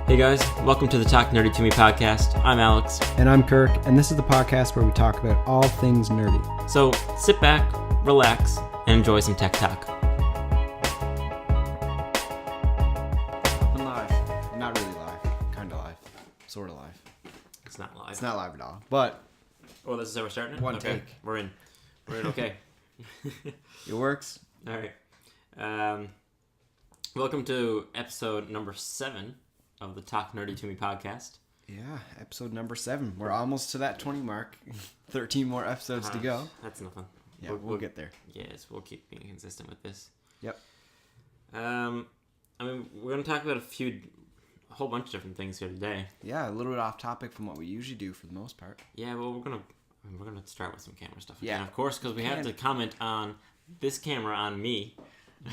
Hey guys, welcome to the Talk Nerdy to Me podcast. I'm Alex. And I'm Kirk, and this is the podcast where we talk about all things nerdy. So sit back, relax, and enjoy some tech talk. I'm live. Not really live. Kind of live. Sort of live. It's not live. It's not live at all. But Oh, this is how we're starting it? One Okay. take. We're in, okay. it works. Alright. Welcome to episode number 7 of the Talk Nerdy to Me podcast. Yeah, episode number 7. We're almost to that 20 mark. 13 more episodes to go. That's nothing. Yeah, we'll get there. Yes, we'll keep being consistent with this. Yep. We're going to talk about a whole bunch of different things here today. Yeah, a little bit off topic from what we usually do for the most part. Yeah, well, we're gonna start with some camera stuff. Yeah, again, of course, because we have to comment on this camera on me.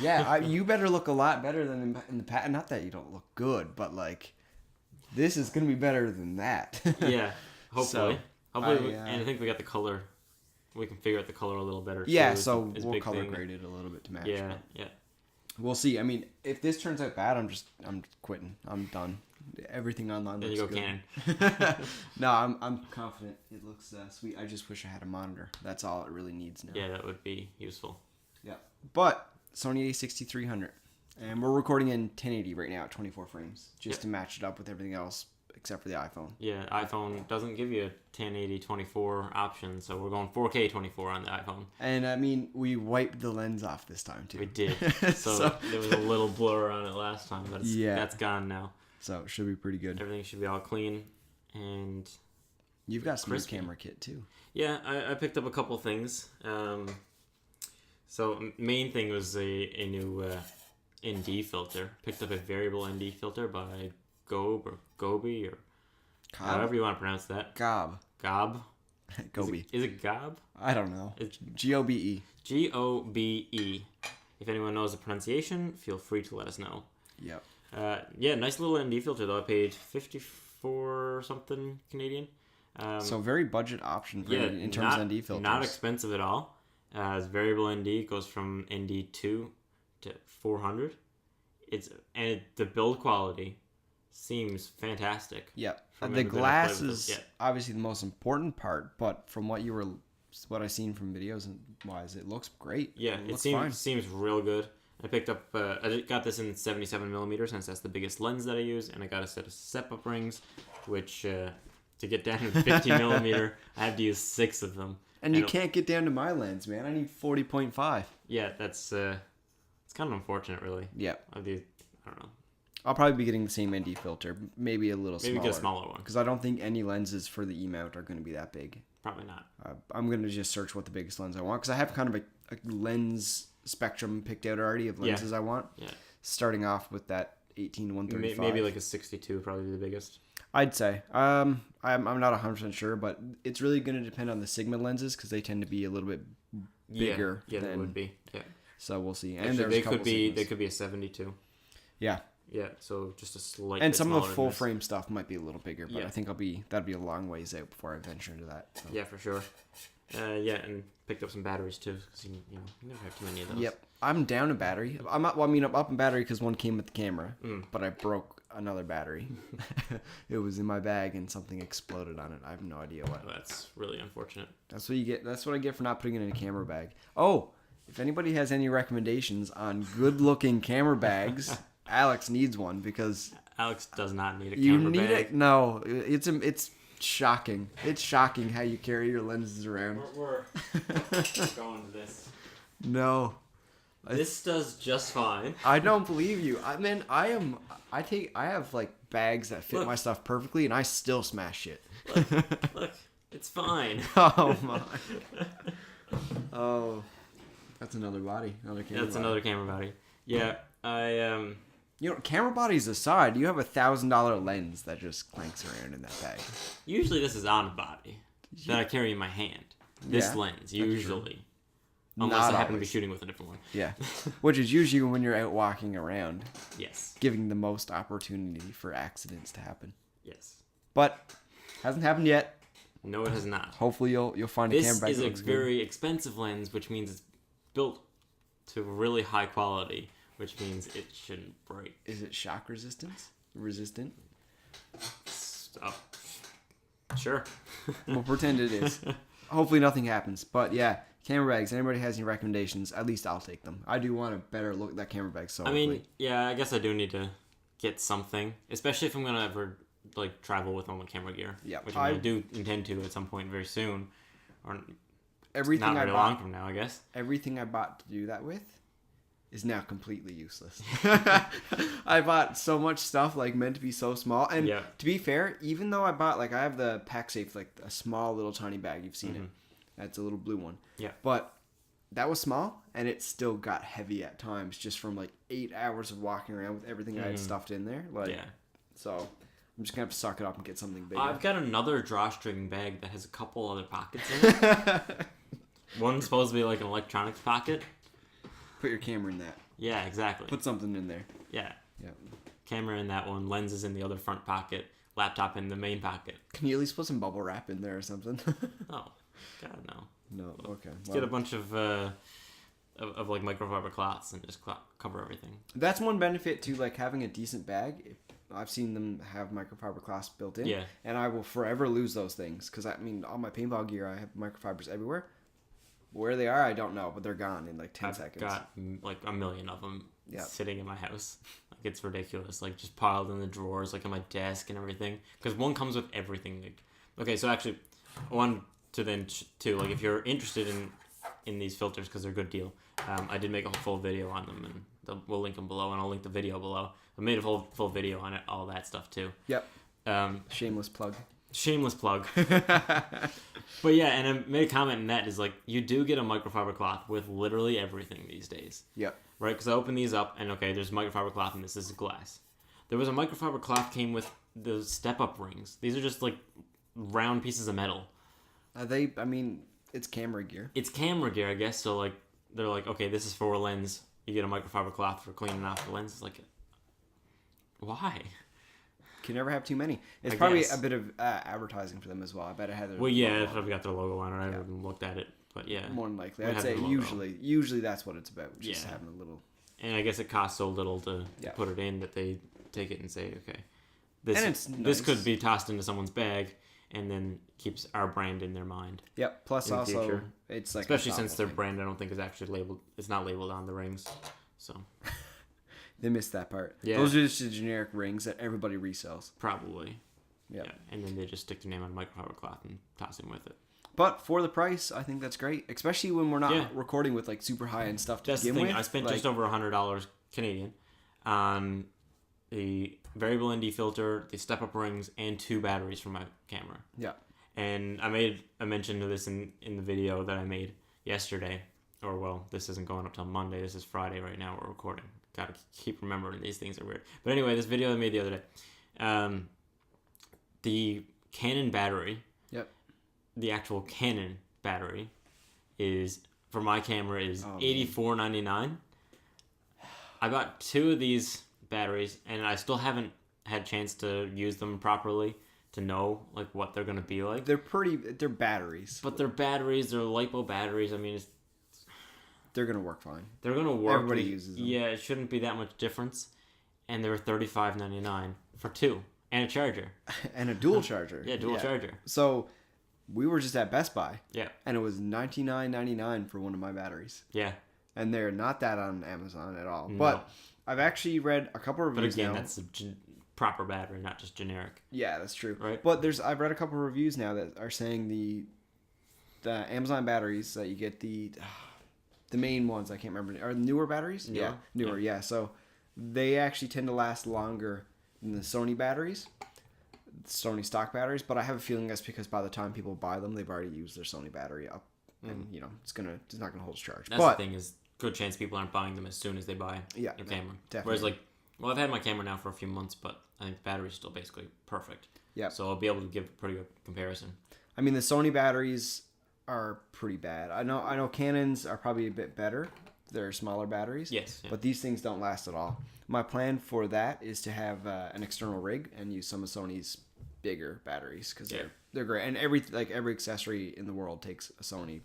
Yeah, you better look a lot better than in the past. Not that you don't look good, but like this is gonna be better than that. Yeah, hopefully. So, and I think we got the color. We can figure out the color a little better. Yeah, too, so we'll color grade it a little bit to match. Yeah, but yeah. We'll see. I mean, if this turns out bad, I'm quitting. I'm done. Everything online Then looks you go good. Canon. No, I'm confident. It looks sweet. I just wish I had a monitor. That's all it really needs now. Yeah, that would be useful. Yeah. But Sony A6300, and we're recording in 1080 right now at 24 frames, just to match it up with everything else except for the iPhone. Yeah, iPhone doesn't give you a 1080 24 option, so we're going 4K 24 on the iPhone. And I mean, we wiped the lens off this time too. We did. So there was a little blur on it last time, but that's gone now. So it should be pretty good. Everything should be all clean, and you've got some crispy camera kit too. Yeah, I picked up a couple things. So main thing was a new ND filter. Picked up a variable ND filter by Gobi or Cobb? however you want to pronounce that. Gob. Gobi. Is it Gob? I don't know. It's Gobe. Gobe. If anyone knows the pronunciation, feel free to let us know. Yep. Nice little ND filter though. I paid 54 something Canadian. So very budget option for in terms of ND filters. Not expensive at all. As variable ND goes from ND2 to 400. The build quality seems fantastic. Yep. The glass is obviously the most important part, but from what I've seen from videos and wise, it looks great. Yeah, it seems real good. I picked up. I got this in 77mm since that's the biggest lens that I use, and I got a set of step-up rings, which to get down to 50mm, I have to use 6 of them. And you can't get down to my lens, man. I need 40.5. Yeah, that's it's kind of unfortunate, really. Yeah. I don't know. I'll probably be getting the same ND filter, maybe a little smaller. Maybe get a smaller one. Because I don't think any lenses for the E-mount are going to be that big. Probably not. I'm going to just search what the biggest lens I want, because I have kind of a lens spectrum picked out already of lenses I want. Yeah. Starting off with that 18-135. Maybe like a 62, probably the biggest. I'd say. I'm not 100% sure, but it's really going to depend on the Sigma lenses because they tend to be a little bit bigger. Yeah, they would be. Yeah. So we'll see. And actually, they could be a 72. Yeah. Yeah. So just a slight. And some of the full frame stuff might be a little bigger, but yeah. I think that'd be a long ways out before I venture into that. So. Yeah, for sure. And picked up some batteries too, because you never have too many of those. Yep. I'm down a battery. I'm up in battery because one came with the camera, but I broke another battery. It was in my bag and something exploded on it. I have no idea what. Oh, that's really unfortunate. That's what you get. That's what I get for not putting it in a camera bag. Oh, if anybody has any recommendations on good-looking camera bags, Alex needs one because Alex does not need a you camera need bag. it. No, it's shocking. It's shocking how you carry your lenses around. We're going to this. No. This does just fine. I don't believe you. I have like bags that fit my stuff perfectly, and I still smash shit. Look, it's fine. Oh my. Oh, that's another body. Another camera body. Yeah, camera bodies aside, you have $1,000 lens that just clanks around in that bag. Usually, this is on a body that I carry in my hand. This lens, usually. Unless I happen to be shooting with a different one. Yeah. Which is usually when you're out walking around. Yes. Giving the most opportunity for accidents to happen. Yes. But hasn't happened yet. No, it has not. Hopefully you'll find a camera bag. This is a very expensive lens, which means it's built to really high quality, which means it shouldn't break. Is it shock resistant? Sure. We'll pretend it is. Hopefully nothing happens. But yeah, camera bags. Anybody has any recommendations? At least I'll take them. I do want a better look at that camera bag. So I mean, yeah, I guess I do need to get something, especially if I'm gonna ever like travel with all my camera gear. Yeah, which I do intend to at some point very soon, or everything not very I bought, long from now, I guess. Everything I bought to do that with is now completely useless. I bought so much stuff like meant to be so small, and to be fair, even though I bought like I have the PackSafe, like a small little tiny bag, you've seen it. That's a little blue one. Yeah, but that was small, and it still got heavy at times just from like 8 hours of walking around with everything I had stuffed in there. Like, so I'm just gonna have to suck it up and get something bigger. I've got another drawstring bag that has a couple other pockets in it. One's supposed to be like an electronics pocket. Put your camera in that. Yeah, exactly. Put something in there. Yeah. Camera in that one, lenses in the other front pocket, laptop in the main pocket. Can you at least put some bubble wrap in there or something? Oh, God, no. No, okay. Let's get a bunch of like microfiber cloths and just cover everything. That's one benefit to like having a decent bag. I've seen them have microfiber cloths built in. Yeah. And I will forever lose those things because I mean, all my paintball gear, I have microfibers everywhere. Where they are, I don't know, but they're gone in like 10 seconds. I've got like a million of them sitting in my house. Like, it's ridiculous. Like, just piled in the drawers, like on my desk and everything. Because one comes with everything. Like, okay, so actually, one to then two. Like, if you're interested in these filters because they're a good deal, I did make a full video on them, and we'll link them below, and I'll link the video below. I made a full video on it, all that stuff too. Yep. Shameless plug. Shameless plug. But yeah, and I made a comment in that is like, you do get a microfiber cloth with literally everything these days. Yep. Right? Because I opened these up and okay, there's microfiber cloth and this is glass. There was a microfiber cloth came with the step-up rings. These are just like round pieces of metal. I mean, it's camera gear. It's camera gear, I guess. So like, they're like, okay, this is for a lens. You get a microfiber cloth for cleaning off the lens. It's like, why? Can never have too many. It's probably a bit of advertising for them as well. I bet it had their logo it's probably got their logo on it. I haven't looked at it, but yeah. More than likely. I'd say usually that's what it's about. Just having a little. And I guess it costs so little to put it in that they take it and say, okay, this could be tossed into someone's bag and then keeps our brand in their mind. Yep. Plus also, it's like especially since their brand I don't think is actually labeled. It's not labeled on the rings, so. They missed that part. Yeah. Those are just the generic rings that everybody resells. Probably. Yep. Yeah. And then they just stick their name on microfiber cloth and toss him with it. But for the price, I think that's great. Especially when we're not recording with like super high-end stuff to begin with. I spent just over $100 Canadian on the variable ND filter, the step-up rings, and 2 batteries for my camera. Yeah. And I made a mention of this in the video that I made yesterday. Or, well, this isn't going up till Monday. This is Friday right now. We're recording. Gotta keep remembering these things are weird. But anyway, this video I made the other day. The Canon battery. Yep. The actual Canon battery is, for my camera, is $84.99. I bought 2 of these batteries, and I still haven't had a chance to use them properly to know like what they're gonna be like. They're batteries. But they're batteries. They're LiPo batteries. I mean, they're going to work fine. They're going to work. Everybody uses them. Yeah, it shouldn't be that much difference. And they were $35.99 for 2. And a charger. And a dual charger. Yeah, dual charger. So, we were just at Best Buy. Yeah. And it was $99.99 for one of my batteries. Yeah. And they're not that on Amazon at all. No. But I've actually read a couple of reviews now. But again, that's a proper battery, not just generic. Yeah, that's true. Right? But I've read a couple of reviews now that are saying the Amazon batteries that you get the main ones, I can't remember, are newer batteries? Yeah, newer, yeah. So they actually tend to last longer than the Sony batteries, Sony stock batteries, but I have a feeling that's because by the time people buy them, they've already used their Sony battery up, and it's not gonna hold its charge. That's the thing is, good chance people aren't buying them as soon as they buy your camera. Definitely. Whereas I've had my camera now for a few months, but I think the battery's still basically perfect. Yeah. So I'll be able to give a pretty good comparison. I mean, the Sony batteries are pretty bad. I know Canons are probably a bit better. They're smaller batteries. Yes. Yeah. But these things don't last at all. My plan for that is to have an external rig and use some of Sony's bigger batteries because they're great. And every accessory in the world takes a Sony,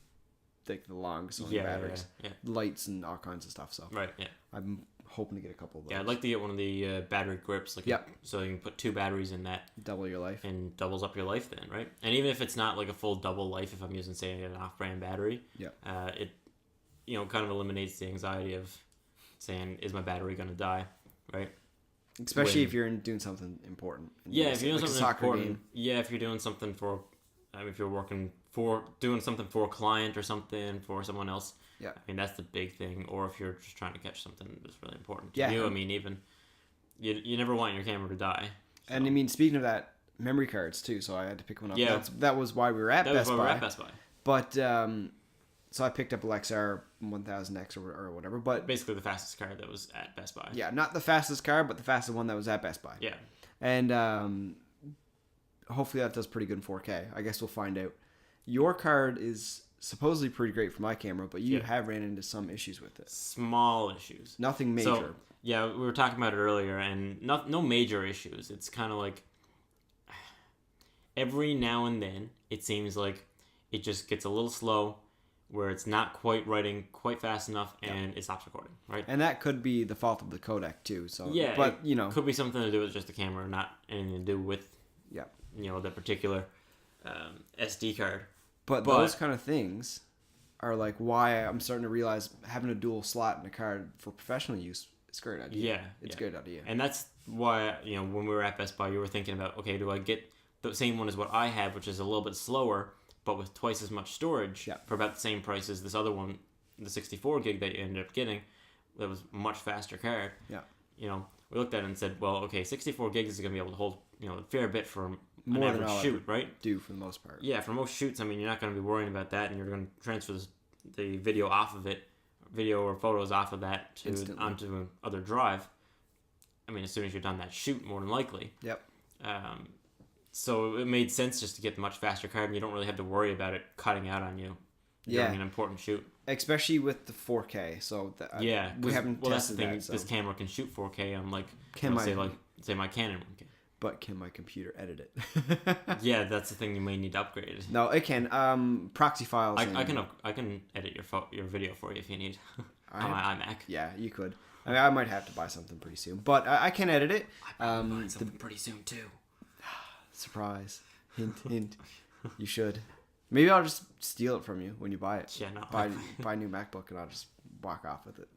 like the long Sony batteries, lights and all kinds of stuff. So right. Yeah. I'm hoping to get a couple of those. Yeah, I'd like to get one of the battery grips, like so you can put 2 batteries in that. Double your life. And doubles up your life then, right? And even if it's not like a full double life, if I'm using, say, an off-brand battery, it, kind of eliminates the anxiety of saying, is my battery going to die, right? Especially if you're doing something important. If you're doing something important. Game. Yeah, if you're doing something for, if you're doing something for a client or something for someone else. Yeah. I mean, that's the big thing. Or if you're just trying to catch something that's really important to you. I mean, even, you never want your camera to die. So. And I mean, speaking of that, memory cards too. So I had to pick one up. Yeah. That was why we were at Best Buy. But, so I picked up a Lexar 1000X or whatever. But basically the fastest card that was at Best Buy. Yeah, not the fastest card, but the fastest one that was at Best Buy. Yeah. And hopefully that does pretty good in 4K. I guess we'll find out. Your card is supposedly pretty great for my camera, but you have ran into some issues with it. Small issues. Nothing major. So, yeah, we were talking about it earlier, and no major issues. It's kind of like every now and then it seems like it just gets a little slow, where it's not quite writing quite fast enough, and it stops recording, right? And that could be the fault of the codec too. So but could be something to do with just the camera, not anything to do with the particular SD card. But those kind of things are like why I'm starting to realize having a dual slot in a card for professional use is a great idea. Yeah, it's a good idea. And that's why when we were at Best Buy, you were thinking about, okay, do I get the same one as what I have, which is a little bit slower, but with twice as much storage for about the same price as this other one, the 64 gig that you ended up getting, that was a much faster card. Yeah. We looked at it and said, well, okay, 64 gigs is going to be able to hold, a fair bit for an average shoot, right? Do for the most part. Yeah, for most shoots, I mean, you're not going to be worrying about that, and you're going to transfer the video off of it, video or photos off of that onto another drive. I mean, as soon as you're done that shoot, more than likely. Yep. So it made sense just to get the much faster card, and you don't really have to worry about it cutting out on you during an important shoot. Especially with the 4K. So we haven't tested that. So. This camera can shoot 4K on say my Canon 1K. But can my computer edit it? Yeah, that's the thing you may need to upgrade. No, it can. Proxy files. I can edit your video for you if you need on my iMac. Yeah, you could. I mean, I might have to buy something pretty soon, but I can edit it. I'm buying something pretty soon too. Surprise! Hint, hint. You should. Maybe I'll just steal it from you when you buy it. Yeah, no. Buy a new MacBook and I'll just walk off with it.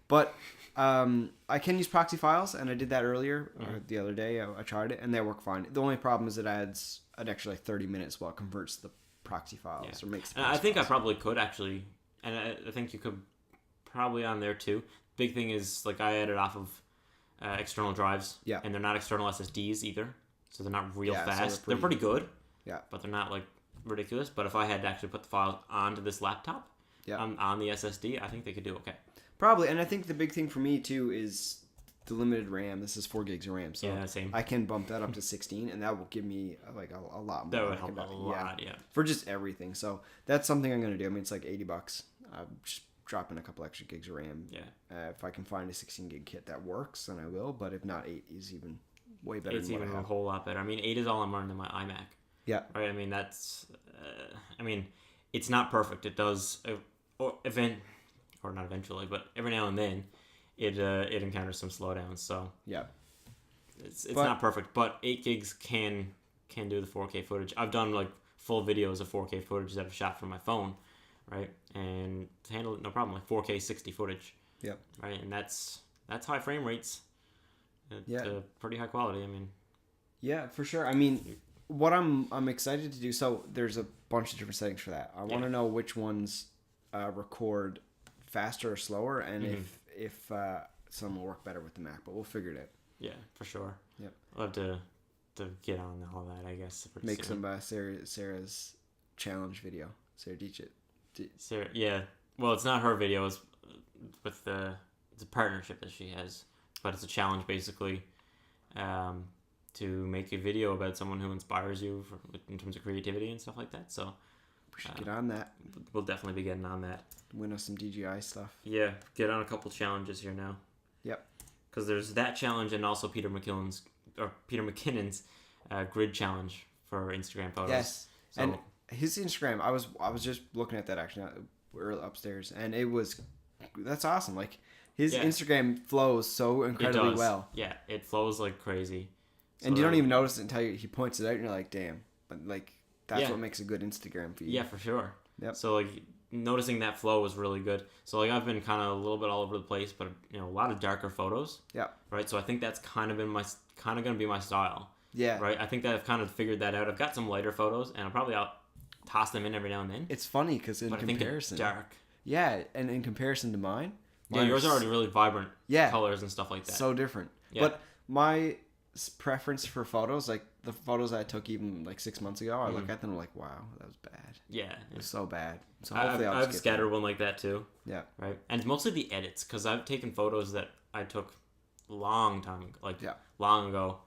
But I can use proxy files, and I did that earlier the other day. I tried it, and they work fine. The only problem is it adds an extra 30 minutes while it converts the proxy files or makes. I think I probably could actually, and I think you could probably on there too. Big thing is I edit off of external drives, and they're not external SSDs either, so they're not real fast. So they're pretty good, but they're not ridiculous. But if I had to actually put the files onto this laptop, on the SSD, I think they could do okay. Probably, and I think the big thing for me too is the limited RAM. This is 4 gigs of RAM, so same. I can bump that up to 16, and that will give me a lot more. That would help a lot, for just everything. So that's something I'm gonna do. I mean, it's like $80. I'm just dropping a couple extra gigs of RAM. Yeah. If I can find a 16 gig kit that works, then I will. But if not, 8 is even way better. It's even a whole lot better. I mean, 8 is all I'm running in my iMac. Yeah. Right. I mean, that's. It's not perfect. It does or not eventually, but every now and then, it encounters some slowdowns. So it's not perfect, but 8 gigs can do the 4K footage. I've done full videos of 4K footage that I've shot from my phone, right, and handle it no problem, 4K 60 footage. Yep. Right, and that's high frame rates. It's pretty high quality. I mean. Yeah, for sure. I mean, what I'm excited to do. So there's a bunch of different settings for that. I want to know which ones record faster or slower, and if some will work better with the Mac, but we'll figure it out. Yeah, for sure. Yep. I'll have to get on all that, I guess. Make some Sarah's challenge video. Sarah Deitch. Sarah, yeah. Well, it's not her video. It's with it's a partnership that she has, but it's a challenge basically to make a video about someone who inspires you in terms of creativity and stuff like that. So we should get on that. We'll definitely be getting on that. Win us some DJI stuff. Yeah, get on a couple challenges here now. Yep. Because there's that challenge and also Peter McKinnon's grid challenge for Instagram photos. Yes. So, and his Instagram, I was just looking at that actually upstairs, and that's awesome. His Yeah. Instagram flows so incredibly well. Yeah, it flows like crazy. And you don't even notice it until he points it out, and you're like, damn. But like, that's Yeah. what makes a good Instagram feed. Yeah, for sure. Yep. So like noticing that flow was really good. So like I've been kind of a little bit all over the place, but a lot of darker photos. Yeah. Right. So I think that's kind of gonna be my style. Yeah. Right. I think that I've kind of figured that out. I've got some lighter photos, and I'll toss them in every now and then. It's funny because in but comparison, I think it's dark. Yeah, and in comparison to mine, Yeah, yours are already really vibrant. Yeah. Colors and stuff like that. So different. Yeah. But my preference for photos, like the photos I took even like 6 months ago, I look at them and I'm like, wow, that was bad. Yeah. It was so bad. So hopefully I've scattered one like that too. Yeah. Right. And it's mostly the edits, because I've taken photos that I took long ago.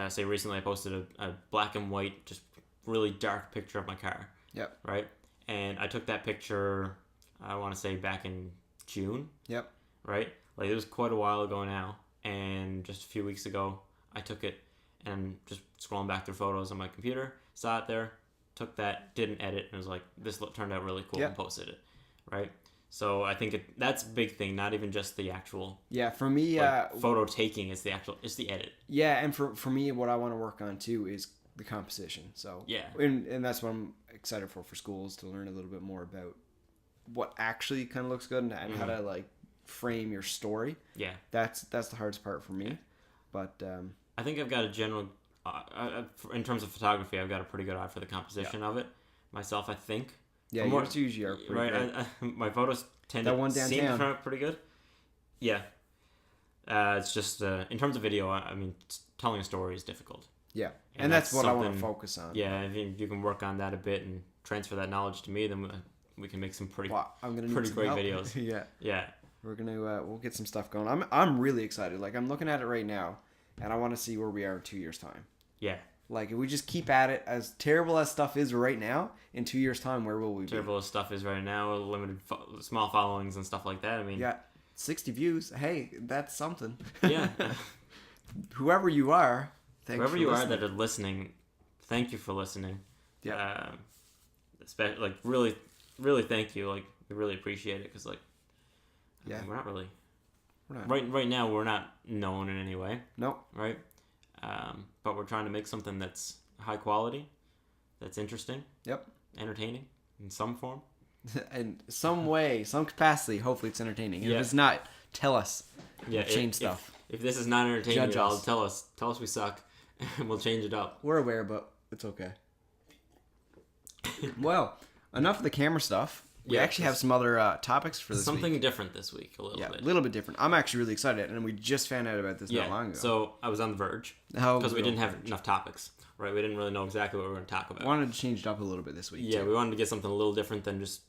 Say recently I posted a black and white, just really dark picture of my car. Yep. Right. And I took that picture, I want to say back in June. Yep. Right. Like it was quite a while ago now. And just a few weeks ago, I took it and just scrolling back through photos on my computer, saw it there, took that, did an edit, and was like, this turned out really cool, and posted it, right? So I think that's a big thing, not even just the actual. Yeah, for me, photo taking is it's the edit. Yeah, and for me, what I want to work on too is the composition. So yeah, and that's what I'm excited for schools, to learn a little bit more about what actually kind of looks good and how to like frame your story. Yeah, that's the hardest part for me. Yeah. But I think I've got a general in terms of photography, I've got a pretty good eye for the composition of it myself, I think. Yeah, yours usually are pretty right. My photos tend to seem to turn out pretty good. Yeah, it's just in terms of video, I mean, telling a story is difficult. Yeah, and that's what I want to focus on. Yeah, if you can work on that a bit and transfer that knowledge to me, then we can make some pretty great videos. Yeah. We're gonna we'll get some stuff going. I'm really excited. Like I'm looking at it right now, and I want to see where we are in 2 years' time. Yeah. Like if we just keep at it, as terrible as stuff is right now, in 2 years' time, where will we be? Terrible as stuff is right now, limited small followings and stuff like that. I mean, yeah, 60 views. Hey, that's something. Yeah. Whoever you are, whoever you are that are listening, thank you for listening. Yeah. Like really, really thank you. Like we really appreciate it, because like. Yeah. We're not. Right now, we're not known in any way. Nope. Right? But we're trying to make something that's high quality, that's interesting. Yep. Entertaining in some form. In some way, some capacity, hopefully it's entertaining. If it's not, tell us. Yeah. We'll change stuff. If this is not entertaining at all, tell us. Tell us we suck, and we'll change it up. We're aware, but it's okay. Well, enough of the camera stuff. We actually have some other topics for this week. Something different this week, a little bit. Yeah, a little bit different. I'm actually really excited, and we just found out about this not long ago. So I was on the verge, because we didn't have enough topics, right? We didn't really know exactly what we were going to talk about. Wanted to change it up a little bit this week, Yeah, we wanted to get something a little different than just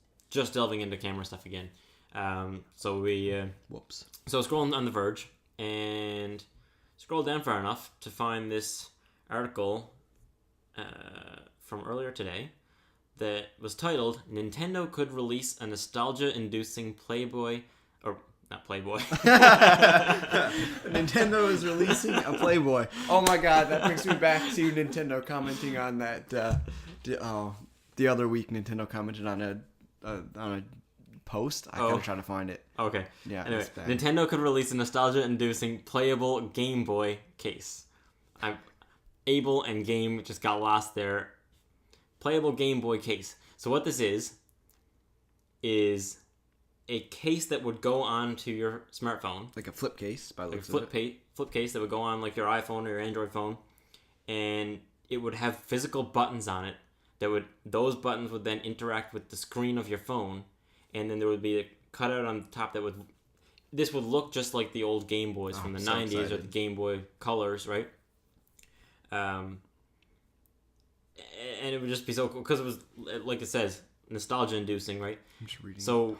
delving into camera stuff again. So we... Whoops. So scrolling on the verge, and scrolled down far enough to find this article from earlier today, that was titled, Nintendo could release a nostalgia-inducing Playboy... Or, not Playboy. Nintendo is releasing a Playboy. Oh my god, that brings me back to Nintendo commenting on that... the other week Nintendo commented on a post. I gotta try to find it. Okay. Yeah, anyway, Nintendo could release a nostalgia-inducing playable Game Boy case. Able and Game just got lost there. Playable Game Boy case. So what this is a case that would go onto your smartphone. Like a flip case, by the looks of it. Flip case that would go on like your iPhone or your Android phone. And it would have physical buttons on it. Those buttons would then interact with the screen of your phone. And then there would be a cutout on the top that would... This would look just like the old Game Boys from the 90s excited. Or the Game Boy Colors, right? And it would just be so cool because it was, like it says, nostalgia-inducing, right? I'm just reading. So,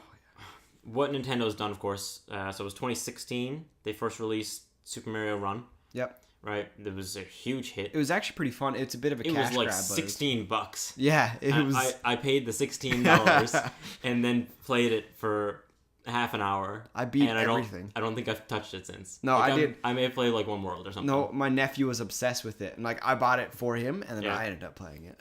what Nintendo's done, of course, so it was 2016. They first released Super Mario Run. Yep. Right? It was a huge hit. It was actually pretty fun. It's a bit of a cash grab. It was like $16. Yeah, it was. I paid the $16 and then played it for half an hour. I beat everything. I don't think I've touched it since. No, like I did. I may have played like one world or something. No, my nephew was obsessed with it, and like I bought it for him, and then I ended up playing it.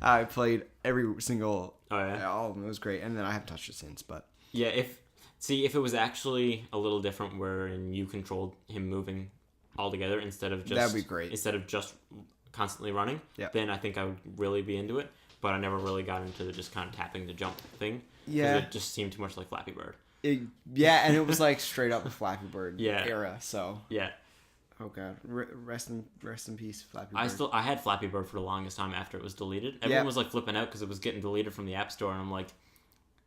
I played every single. Oh yeah. All of them. It was great, and then I haven't touched it since. But yeah, See, if it was actually a little different, wherein you controlled him moving altogether instead of just That'd be great. Instead of just constantly running, Yeah. then I think I would really be into it. But I never really got into the just kind of tapping the jump thing. Yeah. It just seemed too much like Flappy Bird. And it was like straight up the Flappy Bird Yeah. era. So. Yeah. Oh god, rest in peace, Flappy Bird. I had Flappy Bird for the longest time after it was deleted. Everyone was like flipping out because it was getting deleted from the App Store, and I'm like,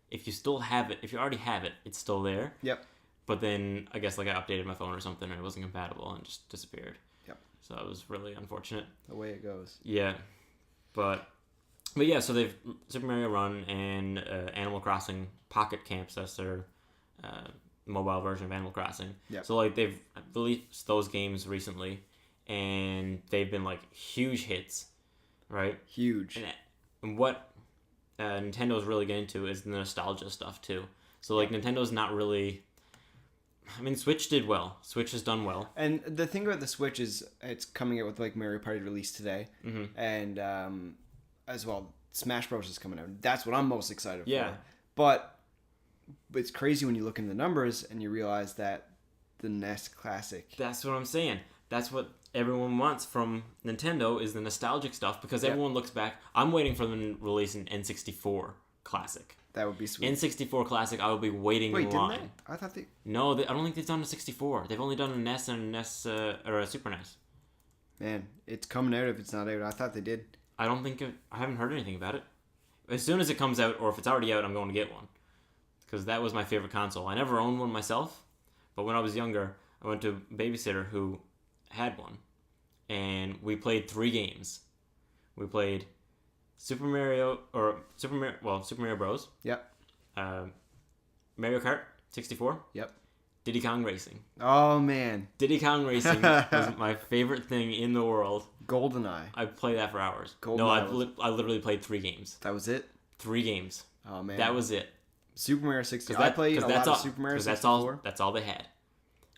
if you still have it, if you already have it, it's still there. Yep. But then I guess like I updated my phone or something, and it wasn't compatible, and it just disappeared. Yep. So it was really unfortunate. The way it goes. Yeah, but yeah, so they've Super Mario Run and Animal Crossing Pocket Camps. That's their mobile version of Animal Crossing. Yep. So like they've released those games recently, and they've been like huge hits, right? Huge. And what Nintendo's really getting into is the nostalgia stuff too. So like Nintendo's not really. I mean, Switch did well. Switch has done well. And the thing about the Switch is it's coming out with like Mario Party release today, and as well Smash Bros is coming out. That's what I'm most excited for. But it's crazy when you look in the numbers and you realize that the NES Classic. That's what I'm saying. That's what everyone wants from Nintendo is the nostalgic stuff because everyone looks back. I'm waiting for them to release an N64 Classic. That would be sweet. N64 Classic, I will be waiting in line. Didn't they? I thought they... No, I don't think they've done a 64. They've only done a NES and a NES, or a Super NES. Man, it's coming out if it's not out. I thought they did. I haven't heard anything about it. As soon as it comes out, or if it's already out, I'm going to get one. Because that was my favorite console. I never owned one myself, but when I was younger, I went to a babysitter who had one. And we played 3 games. We played Super Mario Bros. Yep. Mario Kart 64. Yep. Diddy Kong Racing. Oh, man. Diddy Kong Racing was my favorite thing in the world. GoldenEye. I played that for hours. GoldenEye I literally played 3 games. That was it? 3 games. Oh, man. That was it. Super Mario 64. I played a lot of Super Mario 64. That's all they had.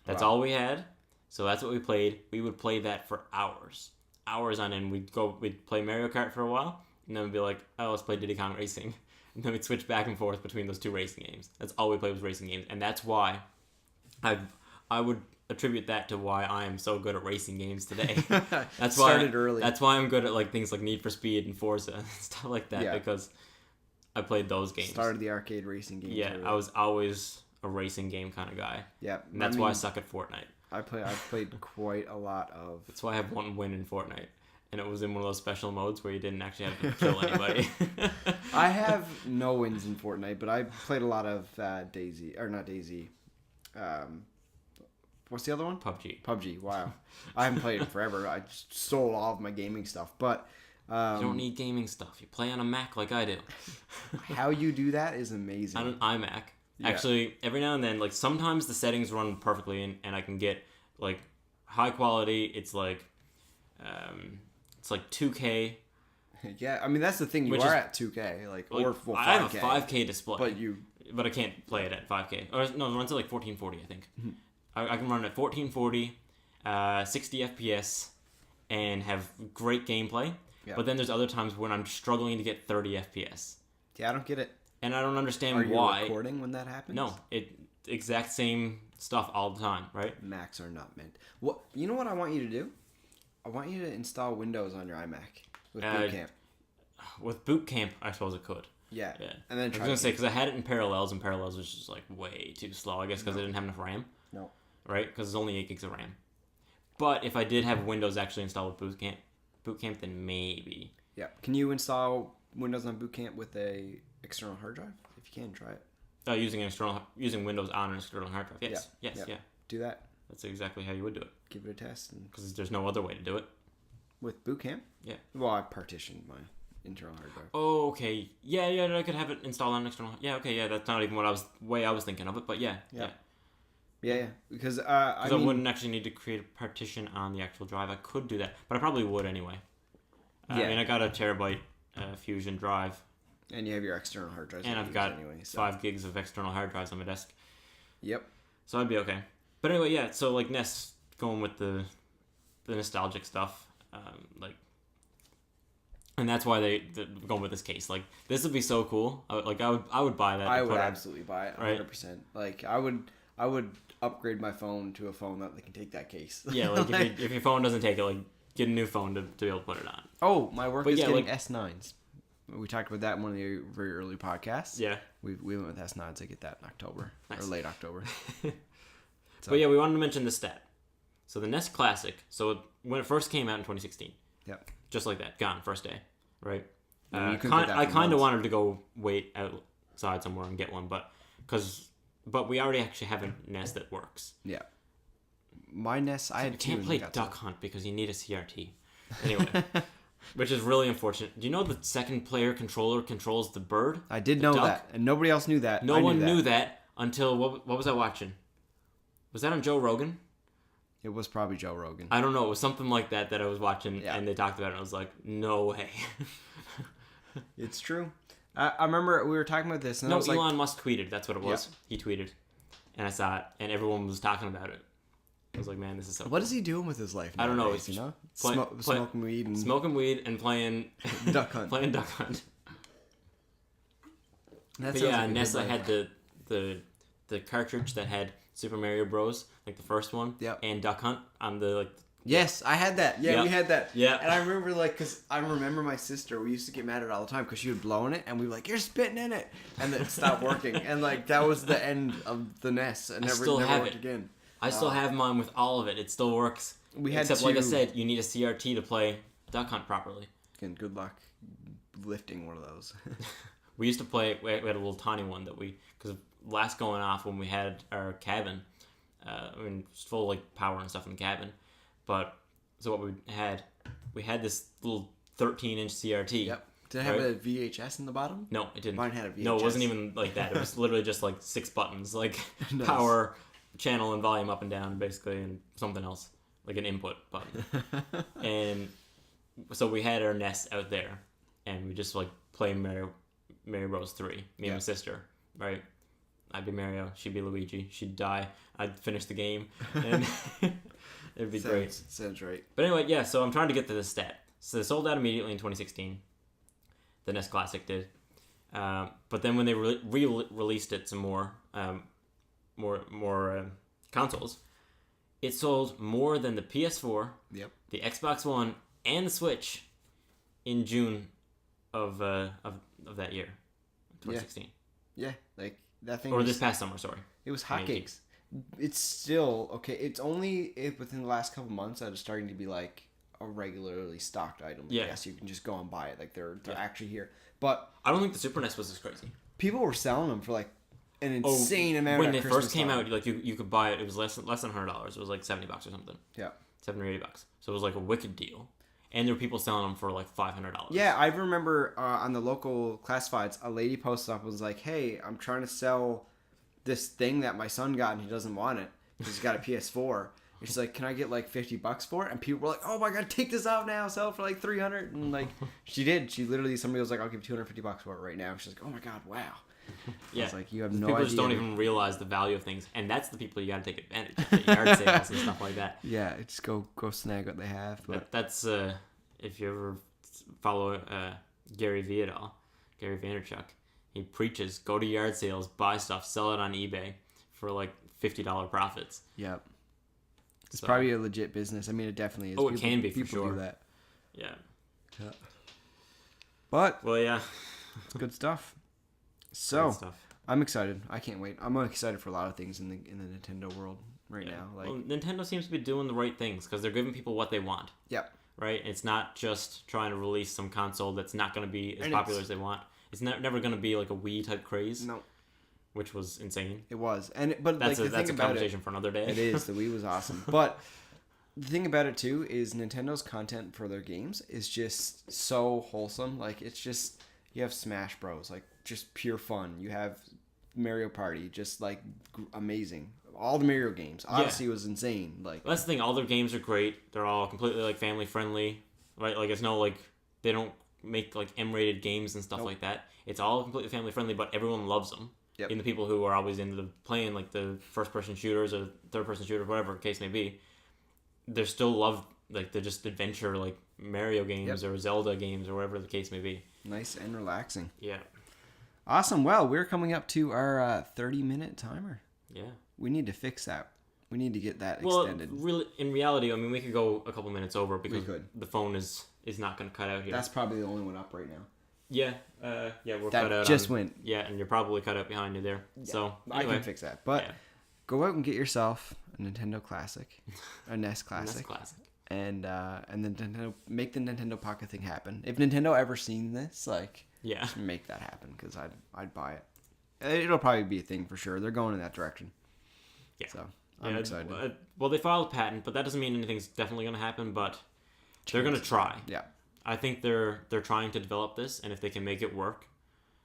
That's all we had. So that's what we played. We would play that for hours. Hours on end. We'd play Mario Kart for a while. And then we'd be like, oh, let's play Diddy Kong Racing. And then we'd switch back and forth between those 2 racing games. That's all we played was racing games. And that's why I would attribute that to why I am so good at racing games today. That's why started early. That's why I'm good at like things like Need for Speed and Forza and stuff like that because I played those games. Started the arcade racing games. Yeah, early. I was always a racing game kind of guy. Yeah. And that's why I suck at Fortnite. I played quite a lot of... That's why I have 1 win in Fortnite. And it was in one of those special modes where you didn't actually have to kill anybody. I have no wins in Fortnite, but I played a lot of Daisy. Or not Daisy. What's the other one? PUBG, wow. I haven't played it forever. I just stole all of my gaming stuff. But you don't need gaming stuff. You play on a Mac like I do. How you do that is amazing. On an iMac. Yeah. Actually, every now and then, like sometimes the settings run perfectly and I can get like high quality. It's like 2K. Yeah, I mean that's the thing. You are at 2K, or 5K. I have a 5K display, but I can't play it at 5K. Or no, it runs at like 1440, I think. Mm-hmm. I can run it at 1440, 60 FPS, and have great gameplay. Yeah. But then there's other times when I'm struggling to get 30 FPS. Yeah, I don't get it. And I don't understand why. Are you recording when that happens? No, exact same stuff all the time, right? Macs are not meant. What you know? What I want you to do? I want you to install Windows on your iMac with Boot Camp. With Boot Camp, I suppose it could. Yeah. And then I was gonna say because I had it in Parallels, and Parallels was just like way too slow. I guess because I didn't have enough RAM. No. Right? Because it's only 8 gigs of RAM. But if I did have Windows actually installed with Boot Camp, then maybe. Yeah. Can you install Windows on Boot Camp with a external hard drive? If you can, try it. Using Windows on an external hard drive. Yes. Yeah. Yes. Yeah. Do that. That's exactly how you would do it. Give it a test. Because there's no other way to do it. With Boot Camp? Yeah. Well, I partitioned my internal hard drive. Oh, okay. Yeah, I could have it installed on an external. Yeah, okay, yeah. That's not even way I was thinking of it, but yeah. Yeah. Because I wouldn't actually need to create a partition on the actual drive. I could do that, but I probably would anyway. I mean, I got a terabyte Fusion drive. And you have your external hard drives. And I've got 5 gigs of external hard drives on my desk. Yep. So I'd be okay. But anyway, yeah. So like NES, going with the nostalgic stuff, And that's why they're going with this case. Like, this would be so cool. I would buy that. I would absolutely buy it, 100%. Right? Like, I would upgrade my phone to a phone that can take that case. Yeah, like, if your phone doesn't take it, like, get a new phone to be able to put it on. Oh, my work is getting S9s. We talked about that in one of the very early podcasts. Yeah. We went with S9s to get that in October. Nice. Or late October. So. But yeah, we wanted to mention the stat. So the NES Classic, when it first came out in 2016. Yep. Just like that, gone first day, right? I kind of wanted to go wait outside somewhere and get one, but we already actually have a NES that works. Yeah. My NES, I had two. You can't play Duck Hunt because you need a CRT. Anyway, which is really unfortunate. Do you know the second player controller controls the bird? I did know that, and nobody else knew that. No one knew that until what was I watching? Was that on Joe Rogan? It was probably Joe Rogan. I don't know. It was something like that I was watching, and they talked about it, and I was like, no way. It's true. I remember we were talking about this. And no, Elon Musk tweeted. That's what it was. Yeah. He tweeted. And I saw it, and everyone was talking about it. I was like, man, this is so What is he doing with his life nowadays, I don't know. Smoking weed and... Smoking weed and playing... Duck Hunt. Playing Duck Hunt. But yeah, like NES had the cartridge that had Super Mario Bros, like the first one, and Duck Hunt on the Yes, I had that. Yeah, we had that. Yeah. And I remember because I remember my sister, we used to get mad at it all the time because she would blow in it and we were like, you're spitting in it, and then it stopped working, and that was the end of the NES, and never worked again. I still have mine with all of it. It still works. Except like I said, you need a CRT to play Duck Hunt properly. Again, good luck lifting one of those. We used to play. We had a little tiny one that because last going off when we had our cabin. It's full power and stuff in the cabin. But so what we had this little 13-inch CRT. Yep. Did it have a VHS in the bottom? No, it didn't. Mine had a VHS. No, it wasn't even like that. It was literally just 6 buttons, nice. Power, channel, and volume up and down, basically, and something else, like an input button. And so we had our NES out there, and we just play Mario Bros. 3. Me and my sister, right? I'd be Mario, she'd be Luigi. She'd die. I'd finish the game, and it'd be great. Sounds right. But anyway, yeah. So I'm trying to get to this stat. So they sold out immediately in 2016. The NES Classic did, but then when they released it some more consoles, it sold more than the PS4, the Xbox One, and the Switch in June of that year, 2016. Yeah, that thing. Or this past summer, sorry. It was hotcakes. It's still okay. It's only within the last couple months that it's starting to be a regularly stocked item. Yeah. Yes, you can just go and buy it. They're actually here. But I don't think the Super NES was as crazy. People were selling them for an insane amount. When they first came out, you could buy it. It was less than $100. It was $70 or something. Yeah. $70 or $80. So it was a wicked deal. And there were people selling them for $500. Yeah, I remember on the local classifieds, a lady posted up and was like, "Hey, I'm trying to sell this thing that my son got and he doesn't want it because he's got a PS4." And she's like, "Can I get $50 for it?" And people were like, "Oh my god, take this out now, sell it for $300." And she did. She literally, somebody was like, "I'll give you $250 for it right now." She's like, "Oh my god, wow." Yeah, I was like, you have no people idea. Just don't even realize the value of things, and that's the people you got to take advantage of, the yard sales and stuff like that. Yeah, just go snag what they have. But that's if you ever follow Gary V at all, Gary Vaynerchuk, he preaches: go to yard sales, buy stuff, sell it on eBay for $50 profits. Yep. It's probably a legit business. I mean, it definitely is. Oh, it can be for sure. People do that. Yeah. But well, yeah, it's good stuff. So I'm excited. I can't wait. I'm excited for a lot of things in the Nintendo world right now. Nintendo seems to be doing the right things because they're giving people what they want. Yep. Right. It's not just trying to release some console that's not going to be as popular as they want. It's never going to be like a Wii type craze. No. Which was insane. It was, but that's a conversation for another day. It is. The Wii was awesome, but the thing about it too is Nintendo's content for their games is just so wholesome. It's just, you have Smash Bros, just pure fun. You have Mario Party, just amazing. All the Mario games. Odyssey was insane. That's the thing. All their games are great. They're all completely family friendly. Right? It's no they don't make M-rated games and stuff like that. It's all completely family friendly, but everyone loves them. Yep. And the people who are always into playing the first person shooters or third person shooters, whatever the case may be, they still love they're just adventure Mario games or Zelda games or whatever the case may be. Nice and relaxing. Yeah. Awesome. Well, we're coming up to our 30-minute timer. Yeah. We need to fix that. We need to get that Well, extended. really, in reality, I mean, we could go a couple minutes over because We could. the phone is not going to cut out here. That's probably the only one up right now. Yeah. We're That cut out. just went. Yeah, and you're probably cut out behind you there. Yeah, So I anyway, can fix that. But go out and get yourself a Nintendo Classic, a NES Classic, NES Classic. and then make the Nintendo Pocket thing happen. If Nintendo ever seen this, like, just make that happen because I'd buy it. It'll probably be a thing for sure. They're going in that direction. Yeah. So I'm excited. Well, they filed a patent, but that doesn't mean anything's definitely going to happen. But they're going to try. Yeah. I think they're trying to develop this, and if they can make it work,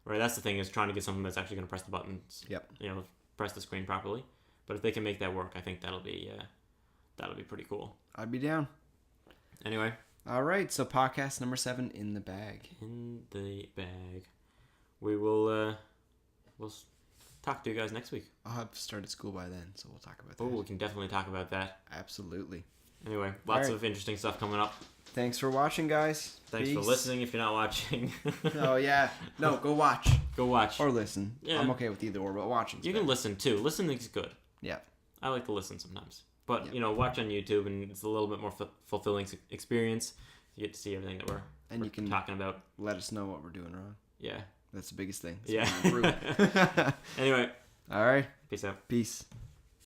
right? That's the thing, is trying to get something that's actually going to press the buttons. Yep. Press the screen properly. But if they can make that work, I think that'll be pretty cool. I'd be down. Anyway. All right. So podcast number 7 in the bag. In the bag. We will. We'll talk to you guys next week. I'll have started school by then, so we'll talk about that. Oh, we can definitely talk about that. Absolutely. Anyway, lots of interesting stuff coming up. Thanks for watching, guys. Thanks for listening if you're not watching. Oh, yeah. No, go watch. Go watch. Or listen. Yeah. I'm okay with either or, but watching's You better. can listen, too. Listening's good. Yeah. I like to listen sometimes. But, watch on YouTube, and it's a little bit more fulfilling experience. You get to see everything that we're you can talking about. Let us know what we're doing wrong. Yeah. That's the biggest thing. Yeah. Anyway. All right. Peace out. Peace.